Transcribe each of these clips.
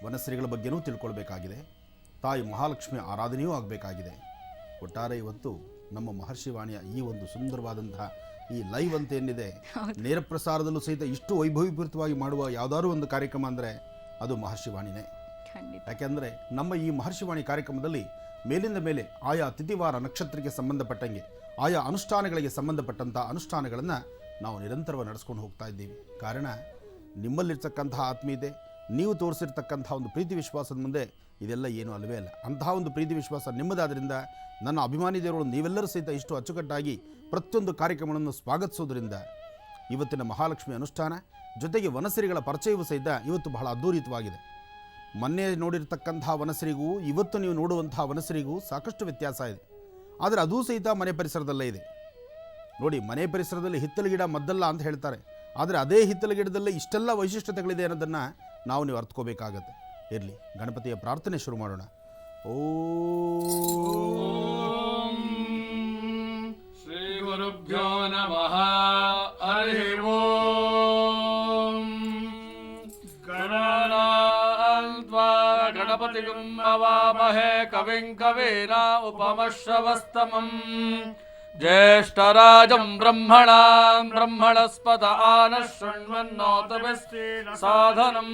ವನಶ್ರೀಗಳ ಬಗ್ಗೆನೂ ತಿಳ್ಕೊಳ್ಬೇಕಾಗಿದೆ. ತಾಯಿ ಮಹಾಲಕ್ಷ್ಮಿ ಆರಾಧನೆಯೂ ಆಗಬೇಕಾಗಿದೆ. ಒಟ್ಟಾರೆ ಇವತ್ತು ನಮ್ಮ ಮಹರ್ಷಿವಾಣಿಯ ಈ ಒಂದು ಸುಂದರವಾದಂತಹ ಈ ಲೈವ್ ಅಂತ ಏನಿದೆ, ನೇರ ಪ್ರಸಾರದಲ್ಲೂ ಸಹಿತ ಇಷ್ಟು ವೈಭವೀಕೃತವಾಗಿ ಮಾಡುವ ಯಾವುದಾದ್ರೂ ಒಂದು ಕಾರ್ಯಕ್ರಮ ಅಂದರೆ ಅದು ಮಹರ್ಷಿವಾಣಿನೇ. ಯಾಕೆಂದರೆ ನಮ್ಮ ಈ ಮಹರ್ಷಿವಾಣಿ ಕಾರ್ಯಕ್ರಮದಲ್ಲಿ ಮೇಲಿಂದ ಮೇಲೆ ಆಯಾ ತಿಥಿವಾರ ನಕ್ಷತ್ರಕ್ಕೆ ಸಂಬಂಧಪಟ್ಟಂಗೆ ಆಯಾ ಅನುಷ್ಠಾನಗಳಿಗೆ ಸಂಬಂಧಪಟ್ಟಂಥ ಅನುಷ್ಠಾನಗಳನ್ನು ನಾವು ನಿರಂತರವಾಗಿ ನಡೆಸ್ಕೊಂಡು ಹೋಗ್ತಾ ಇದ್ದೀವಿ. ಕಾರಣ ನಿಮ್ಮಲ್ಲಿರ್ತಕ್ಕಂತಹ ಆತ್ಮೀಯತೆ, ನೀವು ತೋರಿಸಿರ್ತಕ್ಕಂಥ ಒಂದು ಪ್ರೀತಿ ವಿಶ್ವಾಸದ ಮುಂದೆ ಇದೆಲ್ಲ ಏನೂ ಅಲ್ಲವೇ ಅಲ್ಲ. ಅಂತಹ ಒಂದು ಪ್ರೀತಿ ವಿಶ್ವಾಸ ನಿಮ್ಮದಾದ್ದರಿಂದ ನನ್ನ ಅಭಿಮಾನಿ ದೇವರು ನೀವೆಲ್ಲರೂ ಸಹಿತ ಇಷ್ಟು ಅಚ್ಚುಕಟ್ಟಾಗಿ ಪ್ರತಿಯೊಂದು ಕಾರ್ಯಕ್ರಮಗಳನ್ನು ಸ್ವಾಗತಿಸೋದ್ರಿಂದ ಇವತ್ತಿನ ಮಹಾಲಕ್ಷ್ಮಿ ಅನುಷ್ಠಾನ ಜೊತೆಗೆ ವನಶ್ರೀಗಳ ಪರಿಚಯವೂ ಸಹಿತ ಇವತ್ತು ಬಹಳ ಅದ್ಧೂರಿತವಾಗಿದೆ. ಮೊನ್ನೆ ನೋಡಿರ್ತಕ್ಕಂಥ ವನಶ್ರೀಗೂ ಇವತ್ತು ನೀವು ನೋಡುವಂತಹ ವನಶ್ರೀಗೂ ಸಾಕಷ್ಟು ವ್ಯತ್ಯಾಸ ಇದೆ. ಆದರೆ ಅದೂ ಸಹಿತ ಮನೆ ಪರಿಸರದಲ್ಲೇ ಇದೆ. ನೋಡಿ, ಮನೆ ಪರಿಸರದಲ್ಲಿ ಹಿತ್ತಲ ಗಿಡ ಮದ್ದಲ್ಲ ಅಂತ ಹೇಳ್ತಾರೆ, ಆದರೆ ಅದೇ ಹಿತ್ತಲ ಗಿಡದಲ್ಲೇ ಇಷ್ಟೆಲ್ಲ ವೈಶಿಷ್ಟ್ಯತೆಗಳಿದೆ ಅನ್ನೋದನ್ನು ನೀವು ಅರ್ಥಕೋಬೇಕಾಗತ್ತೆ. ಇರಲಿ, ಗಣಪತಿಯ ಪ್ರಾರ್ಥನೆ ಶುರು ಮಾಡೋಣ. ಓಂ ಶ್ರೀ ಗುರುಭ್ಯೋ ನಮಃ. ಹರಿ ಓಂ. ಗಣಾನಾನ್ವಾ ಗಣಪತಿಂ ನಮಾಮಹೇ ಕವಿಂ ಕವೀನಾ ಉಪಮಶ್ರವಸ್ತಮಂ ಜ್ಯೇಷ್ಠರಾಜಂ ಬ್ರಹ್ಮಣಾಂ ಬ್ರಹ್ಮಣಸ್ಪತ ಆನಃ ಶೃಣ್ವನ್ನೋತಭಿಸ್ತೀನ ಸಾಧನಂ.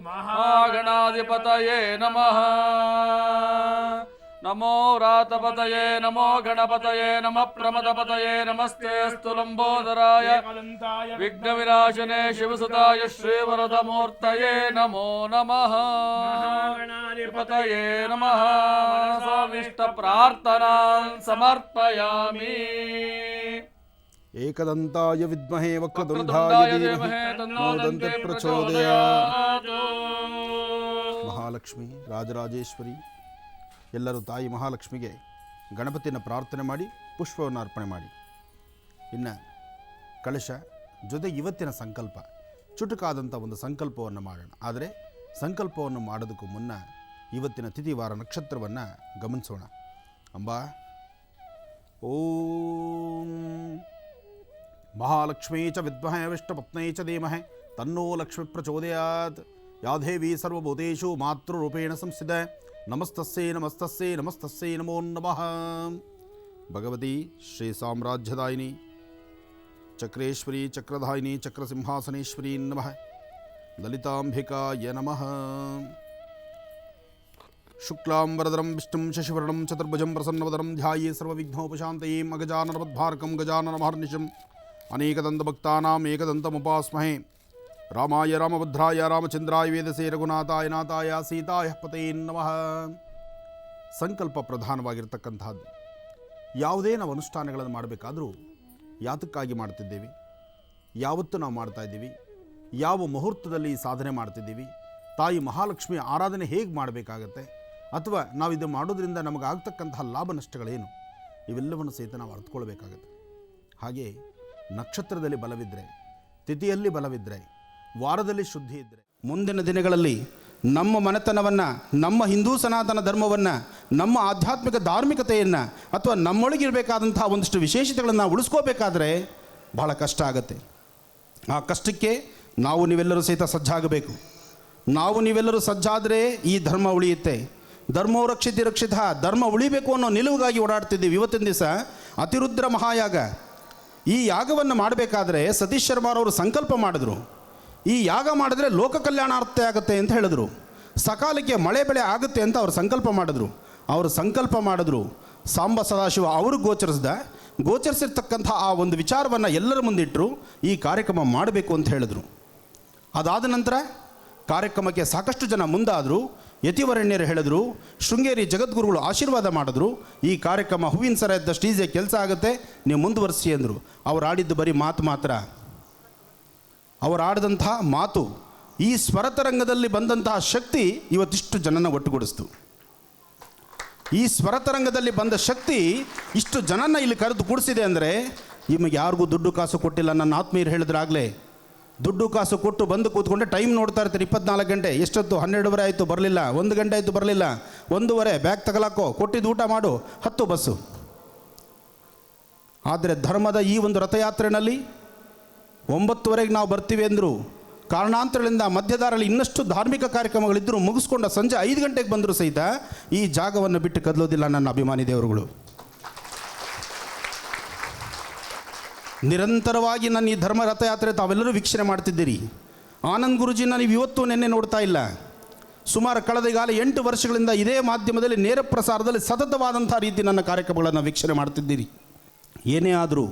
ಮಹಾಗಣಾಧಿಪತಯೇ ನಮಃ. ನಮೋ ರಾತಪತಯೇ ನಮೋ ಗಣಪತಯೇ ನಮಃ ಪ್ರಮದಪತಯೇ ನಮಸ್ತೆಸ್ತು ಲಂಬೋದರಾಯ ವಿಘ್ನ ವಿನಾಶನೇ ಶಿವಸುತಾಯ ಶ್ರೀವರದಮೂರ್ತಯೇ ನಮೋ ನಮಃ. ಗಣಾಧಿಪತಯೇ ನಮಃ. ಸ್ವಾಮಿಷ್ಟ ಪ್ರಾರ್ಥನಾನ್ ಸಮರ್ಪಯಾಮಿ. ಏಕದಂತಾಯ ವಿದ್ಮಹೇ ವಕ್ರತುಂಡಾಯ ಧೀಮಹಿ ತನ್ನೋ ದಂತಿ ಪ್ರಚೋದಯಾತ್. ಮಹಾಲಕ್ಷ್ಮಿ ರಾಜರಾಜೇಶ್ವರಿ ಎಲ್ಲರೂ ತಾಯಿ ಮಹಾಲಕ್ಷ್ಮಿಗೆ ಗಣಪತಿಯನ್ನು ಪ್ರಾರ್ಥನೆ ಮಾಡಿ ಪುಷ್ಪವನ್ನು ಅರ್ಪಣೆ ಮಾಡಿ. ಇನ್ನು ಕಳಶ ಜೊತೆಗೆ ಇವತ್ತಿನ ಸಂಕಲ್ಪ, ಚುಟುಕಾದಂಥ ಒಂದು ಸಂಕಲ್ಪವನ್ನು ಮಾಡೋಣ. ಆದರೆ ಸಂಕಲ್ಪವನ್ನು ಮಾಡೋದಕ್ಕೂ ಮುನ್ನ ಇವತ್ತಿನ ತಿಥಿವಾರ ನಕ್ಷತ್ರವನ್ನು ಗಮನಿಸೋಣ. ಅಂಬಾ ಓಂ ಮಹಾಲಕ್ಷ್ಮೀ ಚ ವಿದ್ಮಹೇ ವಿಷ್ಣುಪತ್ನೇ ಚ ಧೀಮಹಿ ತನ್ನೋ ಲಕ್ಷ್ಮೀ ಪ್ರಚೋದಯಾತ್. ಯಾ ದೇವಿ ಸರ್ವಭೂತೇಷು ಮಾತೃರೂಪೇಣ ಸಂಸ್ಥಿತ ನಮಸ್ತಸ್ಸೇ ನಮಸ್ತಸ್ಸೇ ನಮಸ್ತಸ್ಸೇ ನಮೋ ನಮಃ. ಭಗವತಿ ಶ್ರೀ ಸಾಮ್ರಾಜ್ಯದಾಯಿನಿ ಚಕ್ರೇಶ್ವರಿ ಚಕ್ರಧಾಯಿನಿ ಚಕ್ರಸಿಂಹಾಸನೇಶ್ವರಿ ನಮಃ. ಲಲಿತಾಂಬಿಕಾಯ ನಮಃ. ಶುಕ್ಲಾಂಬರಧರಂ ವಿಷ್ಣುಂ ಶಶಿವರ್ಣಂ ಚತುರ್ಭುಜಂ ಪ್ರಸನ್ನವದನಂ ಧ್ಯಾಯೇ ಸರ್ವವಿಘ್ನೋಪಶಾಂತಯೇ. ಅಗಜಾನನಮದ್ಭಾರಕಂ ಗಜಾನನಮಹರ್ನಿಶಂ ಅನೇಕದಂತಭಕ್ತಾನಾಂ ಏಕದಂತಮುಪಾಸ್ಮಹೇ. ರಾಮಾಯ ರಾಮಭದ್ರಾಯ ರಾಮಚಂದ್ರಾಯ ವೇದಸೇ ರಘುನಾಥಾಯ ನಾಥಾಯ ಸೀತಾಯ ಪತೇ ನಮಃ. ಸಂಕಲ್ಪ ಪ್ರಧಾನವಾಗಿರ್ತಕ್ಕಂಥದ್ದು. ಯಾವುದೇ ನಾವು ಅನುಷ್ಠಾನಗಳನ್ನು ಮಾಡಬೇಕಾದರೂ ಯಾತಕ್ಕಾಗಿ ಮಾಡ್ತಿದ್ದೇವೆ, ಯಾವತ್ತು ನಾವು ಮಾಡ್ತಾಯಿದ್ದೀವಿ, ಯಾವ ಮುಹೂರ್ತದಲ್ಲಿ ಸಾಧನೆ ಮಾಡ್ತಿದ್ದೀವಿ, ತಾಯಿ ಮಹಾಲಕ್ಷ್ಮಿಯ ಆರಾಧನೆ ಹೇಗೆ ಮಾಡಬೇಕಾಗತ್ತೆ, ಅಥವಾ ನಾವು ಇದು ಮಾಡೋದ್ರಿಂದ ನಮಗಾಗ್ತಕ್ಕಂತಹ ಲಾಭ ನಷ್ಟಗಳೇನು, ಇವೆಲ್ಲವನ್ನು ಸಹಿತ ನಾವು ಅರ್ಥಕೊಳ್ಬೇಕಾಗತ್ತೆ. ಹಾಗೆ ನಕ್ಷತ್ರದಲ್ಲಿ ಬಲವಿದ್ದರೆ, ತಿಥಿಯಲ್ಲಿ ಬಲವಿದ್ದರೆ, ವಾರದಲ್ಲಿ ಶುದ್ಧಿ ಇದ್ದರೆ, ಮುಂದಿನ ದಿನಗಳಲ್ಲಿ ನಮ್ಮ ಮನೆತನವನ್ನು, ನಮ್ಮ ಹಿಂದೂ ಸನಾತನ ಧರ್ಮವನ್ನು, ನಮ್ಮ ಆಧ್ಯಾತ್ಮಿಕ ಧಾರ್ಮಿಕತೆಯನ್ನು ಅಥವಾ ನಮ್ಮೊಳಗಿರಬೇಕಾದಂಥ ಒಂದಿಷ್ಟು ವಿಶೇಷತೆಗಳನ್ನು ಉಳಿಸ್ಕೋಬೇಕಾದ್ರೆ ಬಹಳ ಕಷ್ಟ ಆಗುತ್ತೆ. ಆ ಕಷ್ಟಕ್ಕೆ ನಾವು ನೀವೆಲ್ಲರೂ ಸಹಿತ ಸಜ್ಜಾಗಬೇಕು. ನಾವು ನೀವೆಲ್ಲರೂ ಸಜ್ಜಾದರೆ ಈ ಧರ್ಮ ಉಳಿಯುತ್ತೆ. ಧರ್ಮೋ ರಕ್ಷಿತಿ ರಕ್ಷಿತ, ಧರ್ಮ ಉಳಿಬೇಕು ಅನ್ನೋ ನಿಲುವಿಗಾಗಿ ಓಡಾಡ್ತಿದ್ದೀವಿ. ಇವತ್ತಿನ ದಿವಸ ಅತಿರುದ್ರ ಮಹಾಯಾಗ, ಈ ಯಾಗವನ್ನು ಮಾಡಬೇಕಾದ್ರೆ ಸತೀಶ್ ಶರ್ಮಾರವರು ಸಂಕಲ್ಪ ಮಾಡಿದ್ರು. ಈ ಯಾಗ ಮಾಡಿದ್ರೆ ಲೋಕ ಕಲ್ಯಾಣಾರ್ಥ ಆಗುತ್ತೆ ಅಂತ ಹೇಳಿದ್ರು. ಸಕಾಲಕ್ಕೆ ಮಳೆ ಬೆಳೆ ಆಗುತ್ತೆ ಅಂತ ಅವರು ಸಂಕಲ್ಪ ಮಾಡಿದ್ರು. ಸಾಂಬ ಸದಾಶಿವ ಅವರು ಗೋಚರಿಸಿರ್ತಕ್ಕಂಥ ಆ ಒಂದು ವಿಚಾರವನ್ನು ಎಲ್ಲರ ಮುಂದಿಟ್ಟರು. ಈ ಕಾರ್ಯಕ್ರಮ ಮಾಡಬೇಕು ಅಂತ ಹೇಳಿದ್ರು. ಅದಾದ ನಂತರ ಕಾರ್ಯಕ್ರಮಕ್ಕೆ ಸಾಕಷ್ಟು ಜನ ಮುಂದಾದರು. ಯತಿವರಣ್ಯರು ಹೇಳಿದ್ರು, ಶೃಂಗೇರಿ ಜಗದ್ಗುರುಗಳು ಆಶೀರ್ವಾದ ಮಾಡಿದ್ರು, ಈ ಕಾರ್ಯಕ್ರಮ ಹೂವಿನ ಸರ ಇದ್ದಷ್ಟು ಈಸಿಯಾಗಿ ಕೆಲಸ ಆಗುತ್ತೆ, ನೀವು ಮುಂದುವರಿಸಿ ಅಂದರು. ಅವ್ರು ಆಡಿದ್ದು ಬರೀ ಮಾತು ಮಾತ್ರ. ಅವರು ಆಡಿದಂಥ ಮಾತು, ಈ ಸ್ವರತರಂಗದಲ್ಲಿ ಬಂದಂತಹ ಶಕ್ತಿ ಇವತ್ತಿಷ್ಟು ಜನನ ಒಟ್ಟುಗೂಡಿಸ್ತು. ಈ ಸ್ವರತರಂಗದಲ್ಲಿ ಬಂದ ಶಕ್ತಿ ಇಷ್ಟು ಜನನ ಇಲ್ಲಿ ಕರೆದು ಕೂಡಿಸಿದೆ ಅಂದರೆ, ನಿಮಗೆ ಯಾರಿಗೂ ದುಡ್ಡು ಕಾಸು ಕೊಟ್ಟಿಲ್ಲ. ನನ್ನ ಆತ್ಮೀಯರು ಹೇಳಿದ್ರಾಗಲೇ, ದುಡ್ಡು ಕಾಸು ಕೊಟ್ಟು ಬಂದು ಕೂತ್ಕೊಂಡೆ ಟೈಮ್ ನೋಡ್ತಾ ಇರ್ತೀರಿ 24 ಗಂಟೆ. ಎಷ್ಟೊತ್ತು? 12:30 ಆಯಿತು ಬರಲಿಲ್ಲ, 1 ಗಂಟೆ ಆಯಿತು ಬರಲಿಲ್ಲ, 1:30 ಬ್ಯಾಗ್ ತಗಲಾಕೋ, ಕೊಟ್ಟಿದ್ದು ಊಟ ಮಾಡು, 10 ಬಸ್ಸು. ಆದರೆ ಧರ್ಮದ ಈ ಒಂದು ರಥಯಾತ್ರೆಯಲ್ಲಿ 9:30ಗೆ ನಾವು ಬರ್ತೀವಿ ಅಂದರು. ಕಾರಣಾಂತರಗಳಿಂದ ಮಧ್ಯದಾರಲ್ಲಿ ಇನ್ನಷ್ಟು ಧಾರ್ಮಿಕ ಕಾರ್ಯಕ್ರಮಗಳಿದ್ದರೂ ಮುಗಿಸ್ಕೊಂಡ ಸಂಜೆ 5 ಗಂಟೆಗೆ ಬಂದರೂ ಸಹಿತ ಈ ಜಾಗವನ್ನು ಬಿಟ್ಟು ಕದಲೋದಿಲ್ಲ ನನ್ನ ಅಭಿಮಾನಿ ದೇವರುಗಳು. ನಿರಂತರವಾಗಿ ನನ್ನ ಈ ಧರ್ಮ ರಥಯಾತ್ರೆ ತಾವೆಲ್ಲರೂ ವೀಕ್ಷಣೆ ಮಾಡ್ತಿದ್ದೀರಿ. ಆನಂದ್ ಗುರುಜಿನ ನೀವು ಇವತ್ತು ನೆನ್ನೆ ನೋಡ್ತಾ ಇಲ್ಲ. ಸುಮಾರು ಕಳೆದ ಈಗಾಗಲೇ 8 ವರ್ಷಗಳಿಂದ ಇದೇ ಮಾಧ್ಯಮದಲ್ಲಿ ನೇರ ಪ್ರಸಾರದಲ್ಲಿ ಸತತವಾದಂಥ ರೀತಿ ನನ್ನ ಕಾರ್ಯಕ್ರಮಗಳನ್ನು ವೀಕ್ಷಣೆ ಮಾಡ್ತಿದ್ದೀರಿ. ಏನೇ ಆದರೂ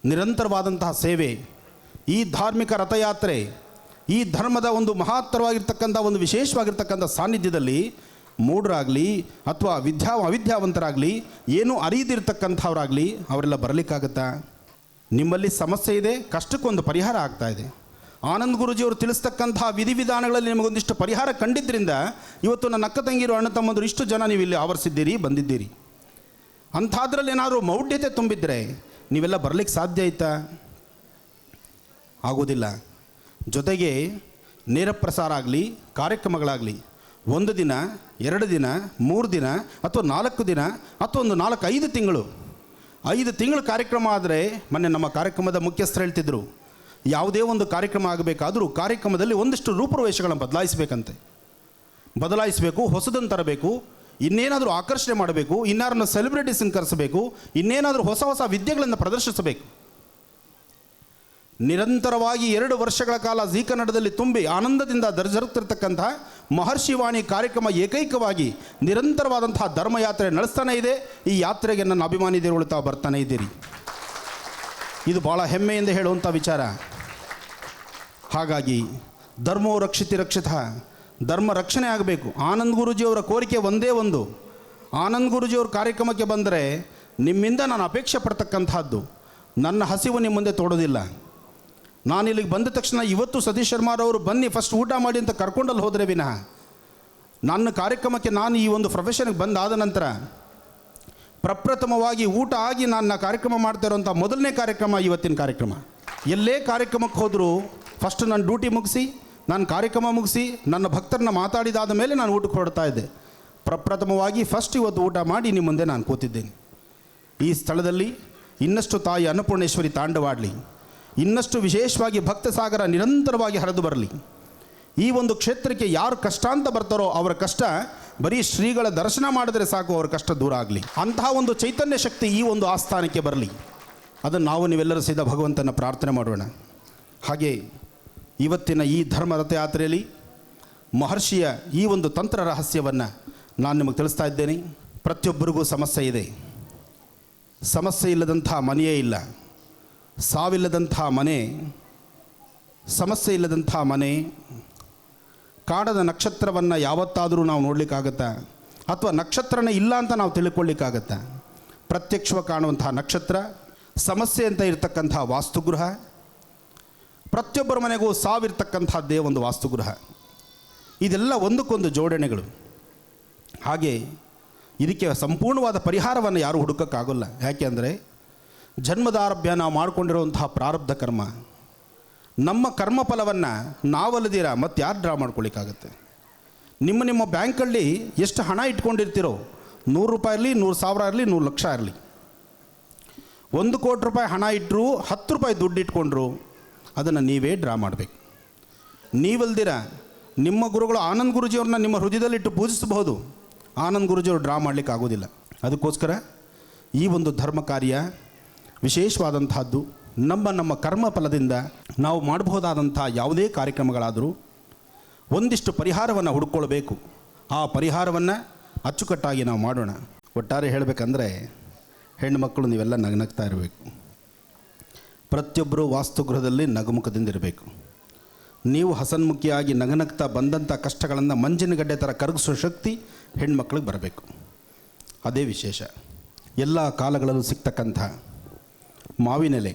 ನಿರಂತರವಾದಂತಹ ಸೇವೆ, ಈ ಧಾರ್ಮಿಕ ರಥಯಾತ್ರೆ, ಈ ಧರ್ಮದ ಒಂದು ಮಹತ್ತರವಾಗಿರ್ತಕ್ಕಂಥ ಒಂದು ವಿಶೇಷವಾಗಿರ್ತಕ್ಕಂಥ ಸಾನ್ನಿಧ್ಯದಲ್ಲಿ ಮೂಢರಾಗಲಿ ಅಥವಾ ಅವಿದ್ಯಾವಂತರಾಗಲಿ ಏನೂ ಅರಿಯದಿರ್ತಕ್ಕಂಥವ್ರಾಗಲಿ ಅವರೆಲ್ಲ ಬರಲಿಕ್ಕಾಗತ್ತಾ? ನಿಮ್ಮಲ್ಲಿ ಸಮಸ್ಯೆ ಇದೆ, ಕಷ್ಟಕ್ಕೊಂದು ಪರಿಹಾರ ಆಗ್ತಾ ಇದೆ. ಆನಂದ್ ಗುರುಜಿಯವರು ತಿಳಿಸ್ತಕ್ಕಂಥ ವಿಧಿವಿಧಾನಗಳಲ್ಲಿ ನಿಮಗೊಂದಿಷ್ಟು ಪರಿಹಾರ ಕಂಡಿದ್ದರಿಂದ ಇವತ್ತು ನನ್ನ ಅಕ್ಕ ತಂಗಿರು ಅಣ್ಣ ತಮ್ಮಂದರು ಇಷ್ಟು ಜನ ನೀವು ಇಲ್ಲಿ ಆವರಿಸಿದ್ದೀರಿ, ಬಂದಿದ್ದೀರಿ. ಅಂಥದ್ರಲ್ಲಿ ಏನಾದರೂ ಮೌಢ್ಯತೆ ತುಂಬಿದ್ರೆ ನೀವೆಲ್ಲ ಬರಲಿಕ್ಕೆ ಸಾಧ್ಯ ಆಯ್ತಾ? ಆಗೋದಿಲ್ಲ. ಜೊತೆಗೆ ನೇರ ಪ್ರಸಾರ ಆಗಲಿ, ಕಾರ್ಯಕ್ರಮಗಳಾಗಲಿ 1 ದಿನ, 2 ದಿನ, 3 ದಿನ ಅಥವಾ 4 ದಿನ ಅಥವಾ ಒಂದು 4-5 ತಿಂಗಳು, 5 ತಿಂಗಳು ಕಾರ್ಯಕ್ರಮ ಆದರೆ, ಮೊನ್ನೆ ನಮ್ಮ ಕಾರ್ಯಕ್ರಮದ ಮುಖ್ಯಸ್ಥರು ಹೇಳ್ತಿದ್ರು, ಯಾವುದೇ ಒಂದು ಕಾರ್ಯಕ್ರಮ ಆಗಬೇಕಾದರೂ ಕಾರ್ಯಕ್ರಮದಲ್ಲಿ ಒಂದಿಷ್ಟು ರೂಪುರೇಷೆಗಳನ್ನು ಬದಲಾಯಿಸಬೇಕು, ಹೊಸದನ್ನು ತರಬೇಕು, ಇನ್ನೇನಾದರೂ ಆಕರ್ಷಣೆ ಮಾಡಬೇಕು, ಇನ್ನಾರನ್ನ ಸೆಲೆಬ್ರಿಟೀಸನ್ನು ಕರೆಸಬೇಕು, ಇನ್ನೇನಾದರೂ ಹೊಸ ಹೊಸ ವಿದ್ಯೆಗಳನ್ನು ಪ್ರದರ್ಶಿಸಬೇಕು. ನಿರಂತರವಾಗಿ 2 ವರ್ಷಗಳ ಕಾಲ ಜೀ ಕನ್ನಡದಲ್ಲಿ ತುಂಬಿ ಆನಂದದಿಂದ ಜರುಗುತ್ತಿರ್ತಕ್ಕಂಥ ಮಹರ್ಷಿವಾಣಿ ಕಾರ್ಯಕ್ರಮ ಏಕೈಕವಾಗಿ ನಿರಂತರವಾದಂತಹ ಧರ್ಮಯಾತ್ರೆ ನಡೆಸ್ತಾನೇ ಇದೆ. ಈ ಯಾತ್ರೆಗೆ ನನ್ನ ಅಭಿಮಾನಿ ದೇವರುಗಳು ತಾವು ಬರ್ತಾನೆ ಇದ್ದೀರಿ. ಇದು ಭಾಳ ಹೆಮ್ಮೆಯಿಂದ ಹೇಳುವಂಥ ವಿಚಾರ. ಹಾಗಾಗಿ ಧರ್ಮೋ ರಕ್ಷಿತ, ಧರ್ಮ ರಕ್ಷಣೆ ಆಗಬೇಕು. ಆನಂದ್ ಗುರುಜಿಯವರ ಕೋರಿಕೆ ಒಂದೇ ಒಂದು, ಆನಂದ್ ಗುರುಜಿಯವ್ರ ಕಾರ್ಯಕ್ರಮಕ್ಕೆ ಬಂದರೆ ನಿಮ್ಮಿಂದ ನಾನು ಅಪೇಕ್ಷೆ ಪಡ್ತಕ್ಕಂಥದ್ದು, ನನ್ನ ಹಸಿವು ನಿಮ್ಮ ಮುಂದೆ ತೋಡೋದಿಲ್ಲ. ನಾನು ಇಲ್ಲಿಗೆ ಬಂದ ತಕ್ಷಣ ಇವತ್ತು ಸತೀಶ್ ಶರ್ಮಾರವರು ಬನ್ನಿ ಫಸ್ಟ್ ಊಟ ಮಾಡಿ ಅಂತ ಕರ್ಕೊಂಡಲ್ಲಿ ಹೋದರೆ ವಿನಃ, ನನ್ನ ಕಾರ್ಯಕ್ರಮಕ್ಕೆ ನಾನು ಈ ಒಂದು ಪ್ರೊಫೆಷನ್ಗೆ ಬಂದಾದ ನಂತರ ಪ್ರಪ್ರಥಮವಾಗಿ ಊಟ ಆಗಿ ನಾನು ಕಾರ್ಯಕ್ರಮ ಮಾಡ್ತಾ ಇರೋಂಥ ಮೊದಲನೇ ಕಾರ್ಯಕ್ರಮ ಇವತ್ತಿನ ಕಾರ್ಯಕ್ರಮ. ಎಲ್ಲೇ ಕಾರ್ಯಕ್ರಮಕ್ಕೆ ಹೋದರೂ ಫಸ್ಟ್ ನಾನು ಡ್ಯೂಟಿ ಮುಗಿಸಿ, ನಾನು ಕಾರ್ಯಕ್ರಮ ಮುಗಿಸಿ, ನನ್ನ ಭಕ್ತರನ್ನ ಮಾತಾಡಿದಾದ ಮೇಲೆ ನಾನು ಊಟಕ್ಕೆ ಹೊರಡ್ತಾ ಇದ್ದೆ. ಪ್ರಪ್ರಥಮವಾಗಿ ಫಸ್ಟ್ ಇವತ್ತು ಊಟ ಮಾಡಿ ನಿಮ್ಮ ಮುಂದೆ ನಾನು ಕೂತಿದ್ದೇನೆ. ಈ ಸ್ಥಳದಲ್ಲಿ ಇನ್ನಷ್ಟು ತಾಯಿ ಅನ್ನಪೂರ್ಣೇಶ್ವರಿ ತಾಂಡವಾಡಲಿ, ಇನ್ನಷ್ಟು ವಿಶೇಷವಾಗಿ ಭಕ್ತ ಸಾಗರ ನಿರಂತರವಾಗಿ ಹರಿದು ಬರಲಿ. ಈ ಒಂದು ಕ್ಷೇತ್ರಕ್ಕೆ ಯಾರು ಕಷ್ಟ ಅಂತ ಬರ್ತಾರೋ ಅವರ ಕಷ್ಟ ಬರೀ ಶ್ರೀಗಳ ದರ್ಶನ ಮಾಡಿದರೆ ಸಾಕು, ಅವರ ಕಷ್ಟ ದೂರ ಆಗಲಿ. ಅಂತಹ ಒಂದು ಚೈತನ್ಯ ಶಕ್ತಿ ಈ ಒಂದು ಆಸ್ಥಾನಕ್ಕೆ ಬರಲಿ. ಅದನ್ನು ನಾವು ನೀವೆಲ್ಲರೂ ಸಹಿತ ಭಗವಂತನ ಪ್ರಾರ್ಥನೆ ಮಾಡೋಣ. ಹಾಗೆ ಇವತ್ತಿನ ಈ ಧರ್ಮ ರಥಯಾತ್ರೆಯಲ್ಲಿ ಮಹರ್ಷಿಯ ಈ ಒಂದು ತಂತ್ರ ರಹಸ್ಯವನ್ನು ನಾನು ನಿಮಗೆ ತಿಳಿಸ್ತಾ ಇದ್ದೇನೆ. ಪ್ರತಿಯೊಬ್ಬರಿಗೂ ಸಮಸ್ಯೆ ಇದೆ. ಸಮಸ್ಯೆ ಇಲ್ಲದಂಥ ಮನೆಯೇ ಇಲ್ಲ. ಸಾವಿಲ್ಲದಂಥ ಮನೆ, ಸಮಸ್ಯೆ ಇಲ್ಲದಂಥ ಮನೆ, ಕಾಣದ ನಕ್ಷತ್ರವನ್ನು ಯಾವತ್ತಾದರೂ ನಾವು ನೋಡಲಿಕ್ಕಾಗತ್ತಾ? ಅಥವಾ ನಕ್ಷತ್ರನೇ ಇಲ್ಲ ಅಂತ ನಾವು ತಿಳ್ಕೊಳ್ಳಿಕ್ಕಾಗತ್ತಾ? ಪ್ರತ್ಯಕ್ಷವಾಗಿ ಕಾಣುವಂಥ ನಕ್ಷತ್ರ, ಸಮಸ್ಯೆ ಅಂತ ಇರತಕ್ಕಂಥ ವಾಸ್ತುಗೃಹ, ಪ್ರತಿಯೊಬ್ಬರ ಮನೆಗೂ ಸಾವಿರ್ತಕ್ಕಂಥದ್ದೇ ಒಂದು ವಾಸ್ತುಗೃಹ. ಇದೆಲ್ಲ ಒಂದಕ್ಕೊಂದು ಜೋಡಣೆಗಳು. ಹಾಗೆ ಇದಕ್ಕೆ ಸಂಪೂರ್ಣವಾದ ಪರಿಹಾರವನ್ನು ಯಾರೂ ಹುಡುಕೋಕ್ಕಾಗೋಲ್ಲ. ಯಾಕೆ ಅಂದರೆ ಜನ್ಮದಾರಭ್ಯ ನಾವು ಮಾಡಿಕೊಂಡಿರುವಂತಹ ಪ್ರಾರಬ್ಧ ಕರ್ಮ, ನಮ್ಮ ಕರ್ಮಫಲವನ್ನು ನಾವಲ್ಲದಿರ ಮತ್ತು ಯಾರು ಡ್ರಾ ಮಾಡ್ಕೊಳ್ಳಿಕ್ಕಾಗತ್ತೆ? ನಿಮ್ಮ ಬ್ಯಾಂಕಲ್ಲಿ ಎಷ್ಟು ಹಣ ಇಟ್ಕೊಂಡಿರ್ತೀರೋ, 100 ರೂಪಾಯಿ ಇರಲಿ, 100,000 ಇರಲಿ, 100 ಲಕ್ಷ ಇರಲಿ, 1 ಕೋಟಿ ರೂಪಾಯಿ ಹಣ ಇಟ್ಟರು, 10 ರೂಪಾಯಿ ದುಡ್ಡು ಇಟ್ಕೊಂಡ್ರು, ಅದನ್ನು ನೀವೇ ಡ್ರಾ ಮಾಡಬೇಕು. ನೀವಲ್ದಿರ ನಿಮ್ಮ ಗುರುಗಳು ಆನಂದ್ ಗುರುಜಿಯವ್ರನ್ನ ನಿಮ್ಮ ಹೃದಯದಲ್ಲಿಟ್ಟು ಪೂಜಿಸಬಹುದು, ಆನಂದ್ ಗುರುಜಿಯವರು ಡ್ರಾ ಮಾಡಲಿಕ್ಕೆ ಆಗೋದಿಲ್ಲ. ಅದಕ್ಕೋಸ್ಕರ ಈ ಒಂದು ಧರ್ಮ ಕಾರ್ಯ ವಿಶೇಷವಾದಂತಹದ್ದು. ನಮ್ಮ ಕರ್ಮ ಫಲದಿಂದ ನಾವು ಮಾಡಬಹುದಾದಂಥ ಯಾವುದೇ ಕಾರ್ಯಕ್ರಮಗಳಾದರೂ ಒಂದಿಷ್ಟು ಪರಿಹಾರವನ್ನು ಹುಡುಕೊಳ್ಬೇಕು. ಆ ಪರಿಹಾರವನ್ನು ಅಚ್ಚುಕಟ್ಟಾಗಿ ನಾವು ಮಾಡೋಣ. ಒಟ್ಟಾರೆ ಹೇಳಬೇಕಂದ್ರೆ ಹೆಣ್ಣುಮಕ್ಕಳು ನೀವೆಲ್ಲ ನಗ್ನಗ್ತಾ ಇರಬೇಕು. ಪ್ರತಿಯೊಬ್ಬರು ವಾಸ್ತುಗೃಹದಲ್ಲಿ ನಗುಮುಖದಿಂದಿರಬೇಕು. ನೀವು ಹಸನ್ಮುಖಿಯಾಗಿ ನಗನಗ್ತಾ ಬಂದಂಥ ಕಷ್ಟಗಳನ್ನು ಮಂಜಿನಗಡ್ಡೆ ಥರ ಕರಗಿಸೋ ಶಕ್ತಿ ಹೆಣ್ಮಕ್ಳಿಗೆ ಬರಬೇಕು. ಅದೇ ವಿಶೇಷ. ಎಲ್ಲ ಕಾಲಗಳಲ್ಲೂ ಸಿಗ್ತಕ್ಕಂಥ ಮಾವಿನೆಲೆ,